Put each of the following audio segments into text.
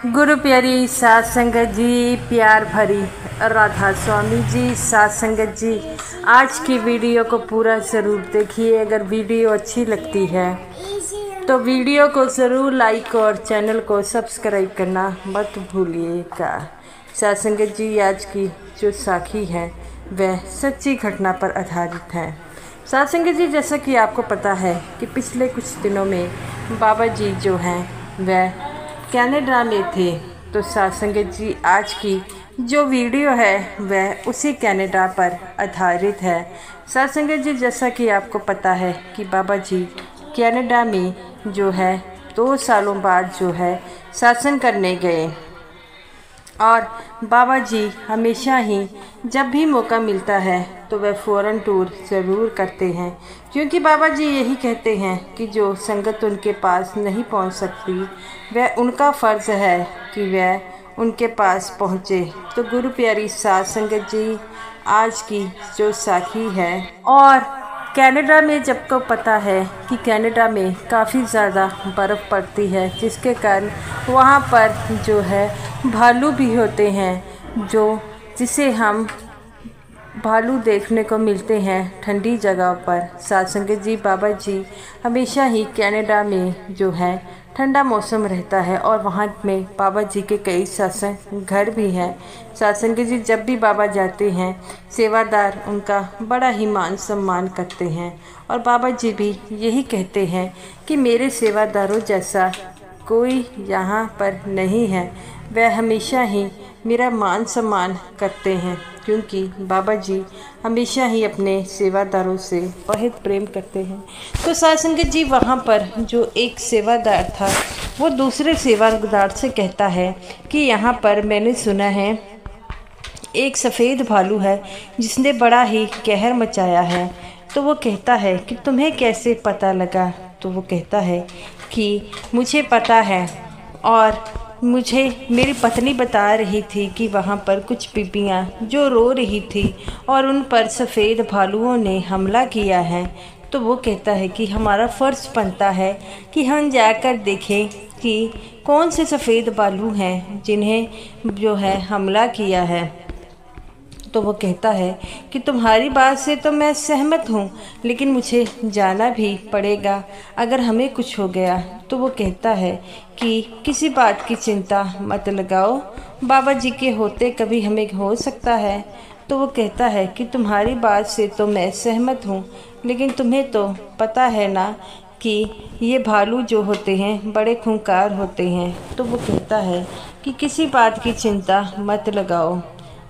गुरु प्यारी साध संगत जी, प्यार भरी राधा स्वामी जी, साध संगत जी, आज की वीडियो को पूरा ज़रूर देखिए। अगर वीडियो अच्छी लगती है तो वीडियो को ज़रूर लाइक और चैनल को सब्सक्राइब करना मत भूलिएगा। साध संगत जी, आज की जो साखी है वह सच्ची घटना पर आधारित है। साध संगत जी, जैसा कि आपको पता है कि पिछले कुछ दिनों में बाबा जी जो हैं वह कनाडा में थे। तो साध संगत जी, आज की जो वीडियो है वह उसी कनाडा पर आधारित है। साध संगत जी, जैसा कि आपको पता है कि बाबा जी कनाडा में जो है 2 सालों बाद जो है शासन करने गए और बाबा जी हमेशा ही जब भी मौका मिलता है तो वह फ़ौरन टूर ज़रूर करते हैं, क्योंकि बाबा जी यही कहते हैं कि जो संगत उनके पास नहीं पहुंच सकती वह उनका फ़र्ज़ है कि वह उनके पास पहुंचे। तो गुरु प्यारी साध संगत जी, आज की जो साखी है और कनाडा में जब को पता है कि कनाडा में काफ़ी ज़्यादा बर्फ़ पड़ती है, जिसके कारण वहाँ पर जो है भालू भी होते हैं, जिसे हम भालू देखने को मिलते हैं ठंडी जगह पर। साध संगत जी, बाबा जी हमेशा ही कनाडा में जो है ठंडा मौसम रहता है और वहाँ में बाबा जी के कई शासन घर भी हैं। साध संगत जी, जब भी बाबा जाते हैं सेवादार उनका बड़ा ही मान सम्मान करते हैं और बाबा जी भी यही कहते हैं कि मेरे सेवादारों जैसा कोई यहाँ पर नहीं है। वह हमेशा ही मेरा मान सम्मान करते हैं, क्योंकि बाबा जी हमेशा ही अपने सेवादारों से बहुत प्रेम करते हैं। तो साध संगत जी, वहाँ पर जो एक सेवादार था वो दूसरे सेवादार से कहता है कि यहाँ पर मैंने सुना है एक सफ़ेद भालू है जिसने बड़ा ही कहर मचाया है। तो वो कहता है कि तुम्हें कैसे पता लगा? तो वो कहता है कि मुझे पता है और मुझे मेरी पत्नी बता रही थी कि वहाँ पर कुछ बीबियाँ जो रो रही थी और उन पर सफ़ेद भालुओं ने हमला किया है। तो वो कहता है कि हमारा फ़र्ज़ बनता है कि हम जाकर देखें कि कौन से सफ़ेद भालू हैं जिन्हें जो है हमला किया है। तो वो कहता है कि तुम्हारी बात से तो मैं सहमत हूँ, लेकिन मुझे जाना भी पड़ेगा अगर हमें कुछ हो गया। तो वो कहता है कि किसी बात की चिंता मत लगाओ, बाबा जी के होते कभी हमें हो सकता है। तो वो कहता है कि तुम्हारी बात से तो मैं सहमत हूँ, लेकिन तुम्हें तो पता है ना कि ये भालू जो होते हैं बड़े खूंखार होते हैं। तो वो कहता है कि किसी बात की चिंता मत लगाओ,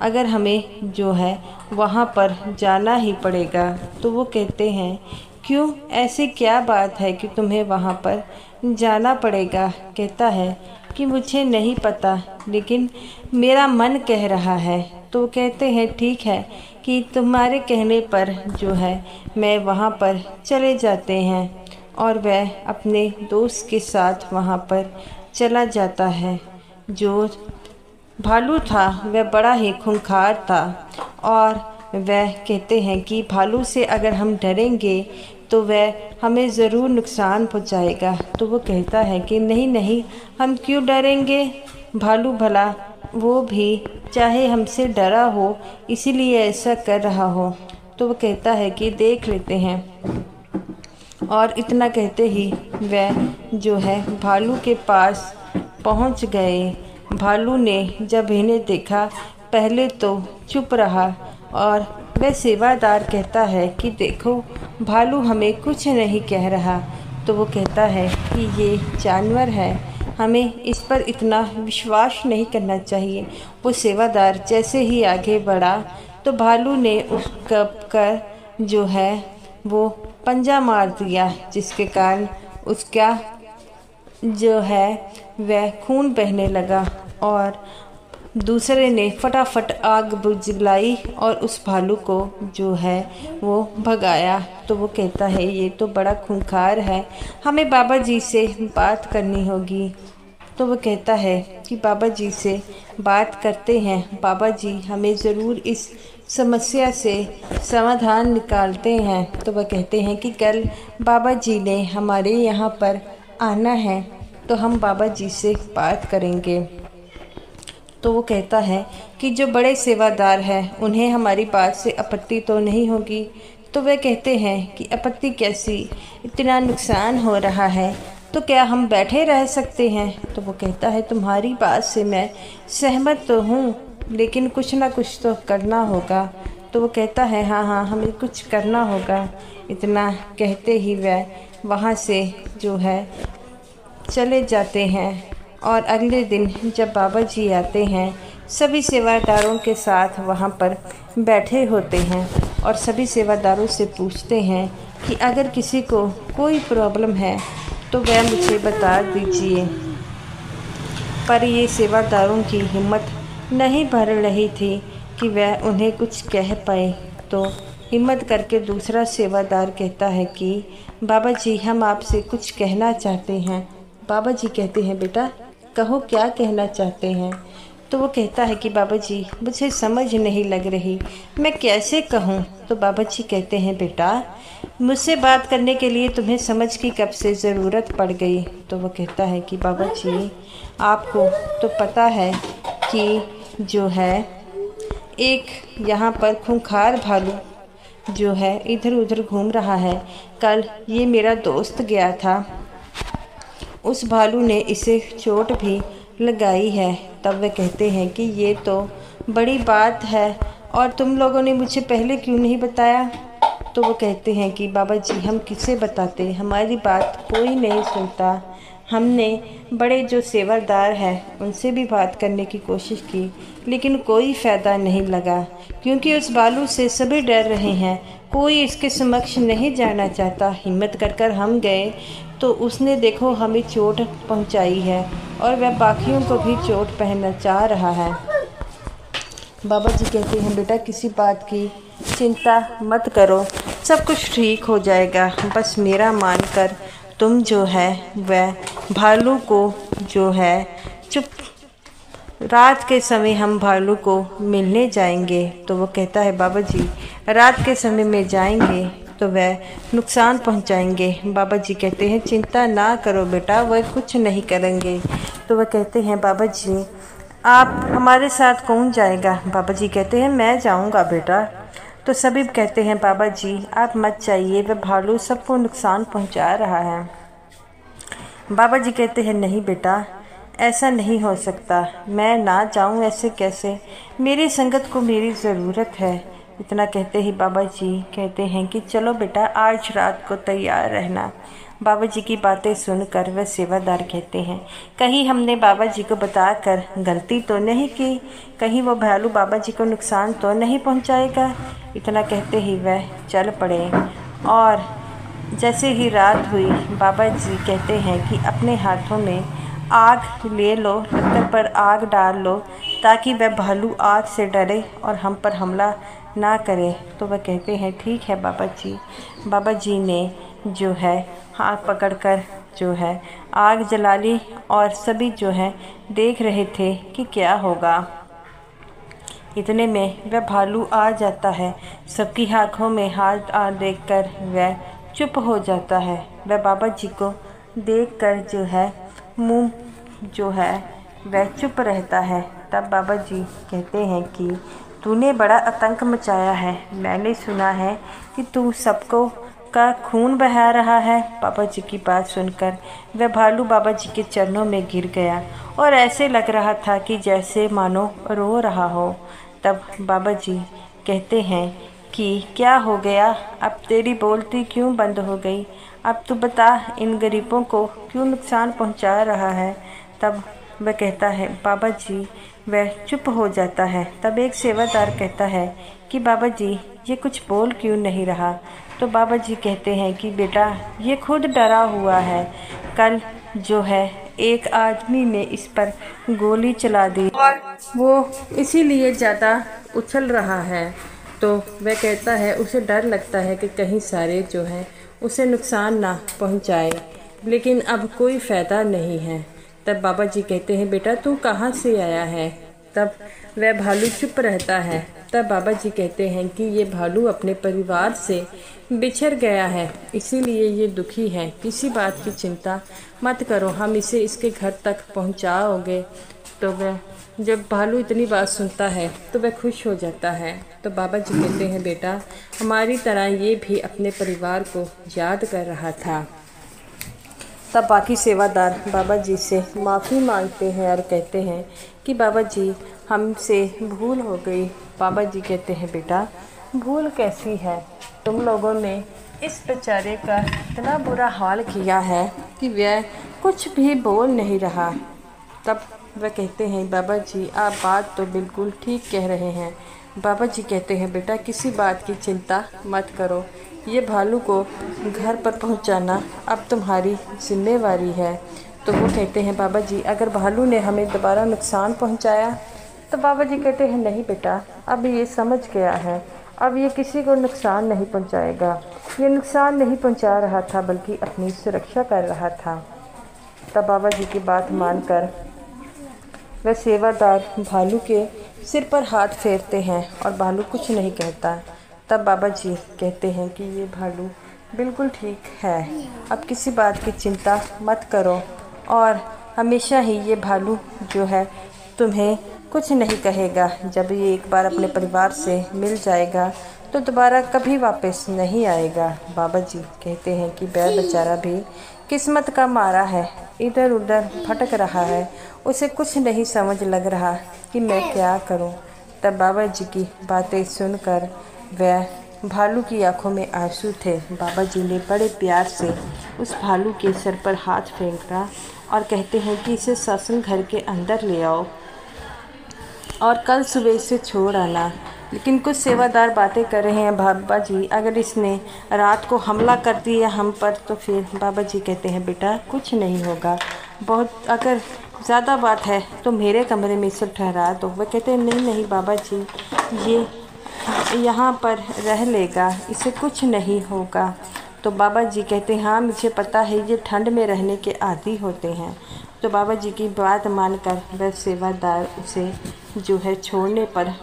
अगर हमें जो है वहाँ पर जाना ही पड़ेगा। तो वो कहते हैं क्यों, ऐसी क्या बात है कि तुम्हें वहाँ पर जाना पड़ेगा? कहता है कि मुझे नहीं पता, लेकिन मेरा मन कह रहा है। तो वो कहते हैं ठीक है कि तुम्हारे कहने पर जो है मैं वहाँ पर चले जाते हैं। और वह अपने दोस्त के साथ वहाँ पर चला जाता है। जो भालू था वह बड़ा ही खूंखार था और वह कहते हैं कि भालू से अगर हम डरेंगे तो वह हमें ज़रूर नुकसान पहुंचाएगा। तो वो कहता है कि नहीं नहीं, हम क्यों डरेंगे? भालू भला वो भी चाहे हमसे डरा हो इसीलिए ऐसा कर रहा हो। तो वो कहता है कि देख लेते हैं। और इतना कहते ही वह जो है भालू के पास पहुंच गए। भालू ने जब इन्हें देखा पहले तो चुप रहा और वह सेवादार कहता है कि देखो भालू हमें कुछ नहीं कह रहा। तो वो कहता है कि ये जानवर है, हमें इस पर इतना विश्वास नहीं करना चाहिए। वो सेवादार जैसे ही आगे बढ़ा तो भालू ने उस कप कर जो है वो पंजा मार दिया, जिसके कारण उसका जो है वह खून बहने लगा और दूसरे ने फटाफट आग बुझलाई और उस भालू को जो है वो भगाया। तो वो कहता है ये तो बड़ा खूंखार है, हमें बाबा जी से बात करनी होगी। तो वो कहता है कि बाबा जी से बात करते हैं, बाबा जी हमें ज़रूर इस समस्या से समाधान निकालते हैं। तो वह कहते हैं कि कल बाबा जी ने हमारे यहाँ पर आना है, तो हम बाबा जी से बात करेंगे। तो वो कहता है कि जो बड़े सेवादार हैं उन्हें हमारी बात से आपत्ति तो नहीं होगी। तो वे कहते हैं कि आपत्ति कैसी, इतना नुकसान हो रहा है तो क्या हम बैठे रह सकते हैं। तो वो कहता है तुम्हारी बात से मैं सहमत तो हूँ, लेकिन कुछ ना कुछ तो करना होगा। तो वो कहता है हाँ हाँ हमें कुछ करना होगा। इतना कहते ही वह वहाँ से जो है चले जाते हैं। और अगले दिन जब बाबा जी आते हैं, सभी सेवादारों के साथ वहाँ पर बैठे होते हैं और सभी सेवादारों से पूछते हैं कि अगर किसी को कोई प्रॉब्लम है तो वह मुझे बता दीजिए। पर ये सेवादारों की हिम्मत नहीं भर रही थी कि वह उन्हें कुछ कह पाए। तो हिम्मत करके दूसरा सेवादार कहता है कि बाबा जी हम आपसे कुछ कहना चाहते हैं। बाबा जी कहते हैं बेटा कहो क्या कहना चाहते हैं। तो वो कहता है कि बाबा जी मुझे समझ नहीं लग रही, मैं कैसे कहूँ। तो बाबा जी कहते हैं बेटा मुझसे बात करने के लिए तुम्हें समझ की कब से ज़रूरत पड़ गई। तो वो कहता है कि बाबा जी आपको तो पता है कि जो है एक यहाँ पर खूंखार भालू जो है इधर उधर घूम रहा है। कल ये मेरा दोस्त गया था, उस भालू ने इसे चोट भी लगाई है। तब वे कहते हैं कि ये तो बड़ी बात है और तुम लोगों ने मुझे पहले क्यों नहीं बताया। तो वो कहते हैं कि बाबा जी हम किसे बताते, हमारी बात कोई नहीं सुनता। हमने बड़े जो सेवादार हैं उनसे भी बात करने की कोशिश की, लेकिन कोई फ़ायदा नहीं लगा, क्योंकि उस भालू से सभी डर रहे हैं, कोई इसके समक्ष नहीं जाना चाहता। हिम्मत कर हम गए तो उसने देखो हमें चोट पहुंचाई है और वह बाकियों को भी चोट पहुंचा रहा है। बाबा जी कहते हैं बेटा किसी बात की चिंता मत करो, सब कुछ ठीक हो जाएगा। बस मेरा मानकर तुम जो है वह भालू को जो है चुप, रात के समय हम भालू को मिलने जाएंगे। तो वो कहता है बाबा जी रात के समय में जाएंगे तो वह नुकसान पहुंचाएंगे। बाबा जी कहते हैं चिंता ना करो बेटा, वह कुछ नहीं करेंगे। तो वह कहते हैं बाबा जी आप हमारे साथ कौन जाएगा। बाबा जी कहते हैं मैं जाऊंगा बेटा। तो सभी कहते हैं बाबा जी आप मत जाइए, वह भालू सबको नुकसान पहुंचा रहा है। बाबा जी कहते हैं नहीं बेटा ऐसा नहीं हो सकता, मैं ना जाऊं ऐसे कैसे, मेरी संगत को मेरी ज़रूरत है। इतना कहते ही बाबा जी कहते हैं कि चलो बेटा आज रात को तैयार रहना। बाबा जी की बातें सुनकर वह सेवादार कहते हैं कहीं हमने बाबा जी को बताकर गलती तो नहीं की, कहीं वो भालू बाबा जी को नुकसान तो नहीं पहुंचाएगा। इतना कहते ही वह चल पड़े और जैसे ही रात हुई बाबा जी कहते हैं कि अपने हाथों में आग ले लो, लकड़ पर आग डाल लो ताकि वह भालू आग से डरे और हम पर हमला ना करे। तो वह कहते हैं ठीक है बाबा जी। बाबा जी ने जो है हाथ पकड़कर जो है आग जला ली और सभी जो है देख रहे थे कि क्या होगा। इतने में वह भालू आ जाता है, सबकी आँखों में हाथ आ देखकर वह चुप हो जाता है। वह बाबा जी को देखकर जो है मुंह जो है वह चुप रहता है। तब बाबा जी कहते हैं कि तूने बड़ा आतंक मचाया है, मैंने सुना है कि तू सबको का खून बहा रहा है। बाबा जी की बात सुनकर वह भालू बाबा जी के चरणों में गिर गया और ऐसे लग रहा था कि जैसे मानो रो रहा हो। तब बाबा जी कहते हैं कि क्या हो गया, अब तेरी बोलती क्यों बंद हो गई, अब तू बता इन गरीबों को क्यों नुकसान पहुंचा रहा है। तब वह कहता है बाबा जी, वह चुप हो जाता है। तब एक सेवादार कहता है कि बाबा जी ये कुछ बोल क्यों नहीं रहा। तो बाबा जी कहते हैं कि बेटा ये खुद डरा हुआ है, कल जो है एक आदमी ने इस पर गोली चला दी और वो इसीलिए ज़्यादा उछल रहा है। तो वह कहता है उसे डर लगता है कि कहीं सारे जो हैं उसे नुकसान ना पहुंचाए, लेकिन अब कोई फ़ायदा नहीं है। तब बाबा जी कहते हैं बेटा तू कहाँ से आया है। तब वह भालू चुप रहता है। तब बाबा जी कहते हैं कि ये भालू अपने परिवार से बिछड़ गया है, इसीलिए ये दुखी है, किसी बात की चिंता मत करो, हम इसे इसके घर तक पहुंचाओगे तो वह जब भालू इतनी बात सुनता है तो वह खुश हो जाता है। तो बाबा जी कहते हैं, बेटा हमारी तरह ये भी अपने परिवार को याद कर रहा था। तब बाकी सेवादार बाबा जी से माफ़ी मांगते हैं और कहते हैं कि बाबा जी हमसे भूल हो गई। बाबा जी कहते हैं, बेटा भूल कैसी है, तुम लोगों ने इस बेचारे का इतना बुरा हाल किया है कि वह कुछ भी बोल नहीं रहा। तब वह कहते हैं, बाबा जी आप बात तो बिल्कुल ठीक कह रहे हैं। बाबा जी कहते हैं, बेटा किसी बात की चिंता मत करो, ये भालू को घर पर पहुंचाना अब तुम्हारी जिम्मेवारी है। तो वो कहते हैं, बाबा जी अगर भालू ने हमें दोबारा नुकसान पहुंचाया? तो बाबा जी कहते हैं, नहीं बेटा अब ये समझ गया है, अब ये किसी को नुकसान नहीं पहुंचाएगा। ये नुकसान नहीं पहुंचा रहा था बल्कि अपनी सुरक्षा कर रहा था। तब बाबा जी की बात मानकर वह सेवादार भालू के सिर पर हाथ फेरते हैं और भालू कुछ नहीं कहता। तब बाबा जी कहते हैं कि ये भालू बिल्कुल ठीक है, अब किसी बात की चिंता मत करो और हमेशा ही ये भालू जो है तुम्हें कुछ नहीं कहेगा। जब ये एक बार अपने परिवार से मिल जाएगा तो दोबारा कभी वापस नहीं आएगा। बाबा जी कहते हैं कि वह बेचारा भी किस्मत का मारा है, इधर उधर भटक रहा है, उसे कुछ नहीं समझ लग रहा कि मैं क्या करूं। तब बाबा जी की बातें सुनकर वह भालू की आंखों में आंसू थे। बाबा जी ने बड़े प्यार से उस भालू के सर पर हाथ फेंका और कहते हैं कि इसे सत्संग घर के अंदर ले आओ और कल सुबह इसे छोड़ आना। लेकिन कुछ सेवादार बातें कर रहे हैं, बाबा जी अगर इसने रात को हमला कर दिया हम पर तो फिर? बाबा जी कहते हैं, बेटा कुछ नहीं होगा, बहुत अगर ज़्यादा बात है तो मेरे कमरे में इसे ठहरा दो। वह कहते हैं, नहीं नहीं बाबा जी ये यहाँ पर रह लेगा, इसे कुछ नहीं होगा। तो बाबा जी कहते हैं, हाँ मुझे पता है ये ठंड में रहने के आदी होते हैं। तो बाबा जी की बात मानकर वह सेवादार उसे जो है छोड़ने पर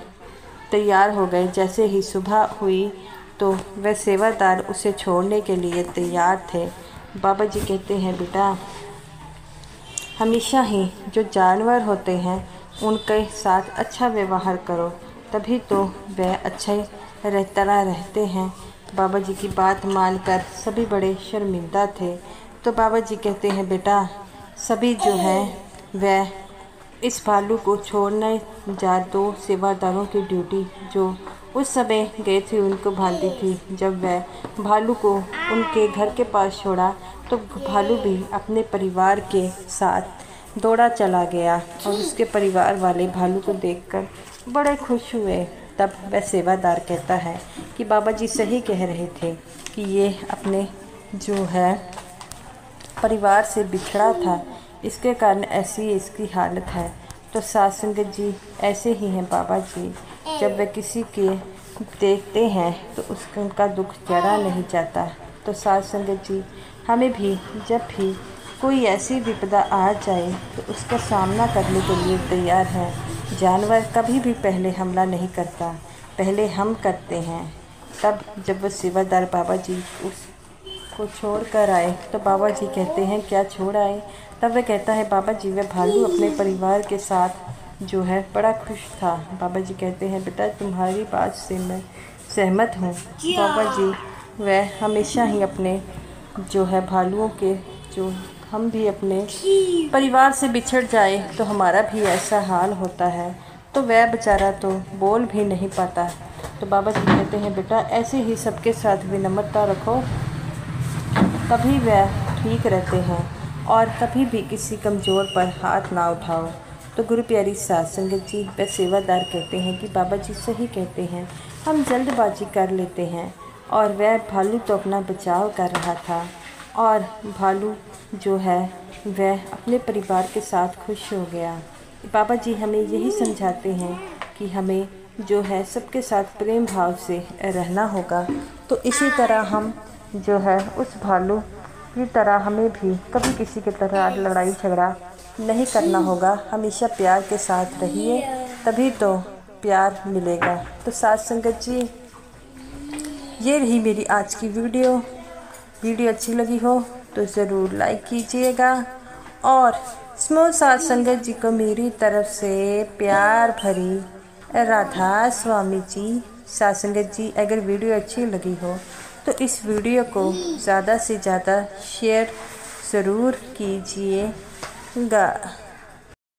तैयार हो गए। जैसे ही सुबह हुई तो वह सेवादार उसे छोड़ने के लिए तैयार थे। बाबा जी कहते हैं, बेटा हमेशा ही जो जानवर होते हैं उनके साथ अच्छा व्यवहार करो, तभी तो वह अच्छे तरह रहते हैं। बाबा जी की बात मानकर सभी बड़े शर्मिंदा थे। तो बाबा जी कहते हैं, बेटा सभी जो है वह इस भालू को छोड़ने जा दो। सेवादारों की ड्यूटी जो उस समय गए थे उनको बांधी थी। जब वह भालू को उनके घर के पास छोड़ा तो भालू भी अपने परिवार के साथ दौड़ा चला गया और उसके परिवार वाले भालू को देखकर बड़े खुश हुए। तब वह सेवादार कहता है कि बाबा जी सही कह रहे थे कि ये अपने जो है परिवार से बिछड़ा था, इसके कारण ऐसी इसकी हालत है। तो साध संगत जी ऐसे ही हैं बाबा जी, जब वे किसी के देखते हैं तो उनका दुख जरा नहीं जाता। तो साध संगत जी हमें भी जब भी कोई ऐसी विपदा आ जाए तो उसका सामना करने के लिए तैयार है। जानवर कभी भी पहले हमला नहीं करता, पहले हम करते हैं। तब जब वह सेवादार बाबा जी उसको छोड़ कर आए तो बाबा जी कहते हैं, क्या छोड़ आए? तब वह कहता है, बाबा जी वह भालू अपने परिवार के साथ जो है बड़ा खुश था। बाबा जी कहते हैं, बेटा तुम्हारी बात से मैं सहमत हूँ। बाबा जी वह हमेशा ही अपने जो है भालुओं के जो हम भी अपने परिवार से बिछड़ जाए तो हमारा भी ऐसा हाल होता है, तो वह बेचारा तो बोल भी नहीं पाता। तो बाबा जी कहते हैं, बेटा ऐसे ही सबके साथ विनम्रता रखो, तभी वह ठीक रहते हैं और कभी भी किसी कमज़ोर पर हाथ ना उठाओ। तो गुरु प्यारी साध संगत जी व सेवादार कहते हैं कि बाबा जी सही कहते हैं, हम जल्दबाजी कर लेते हैं। और वह भालू तो अपना बचाव कर रहा था और भालू जो है वह अपने परिवार के साथ खुश हो गया। बाबा जी हमें यही समझाते हैं कि हमें जो है सबके साथ प्रेम भाव से रहना होगा। तो इसी तरह हम जो है उस भालू की तरह हमें भी कभी किसी की तरह लड़ाई झगड़ा नहीं करना होगा। हमेशा प्यार के साथ रहिए, तभी तो प्यार मिलेगा। तो साध संगत जी ये रही मेरी आज की वीडियो अच्छी लगी हो तो ज़रूर लाइक कीजिएगा और स्मो साथ संगत जी को मेरी तरफ से प्यार भरी राधा स्वामी जी। साथ संगत जी, अगर वीडियो अच्छी लगी हो तो इस वीडियो को ज़्यादा से ज़्यादा शेयर ज़रूर कीजिएगा।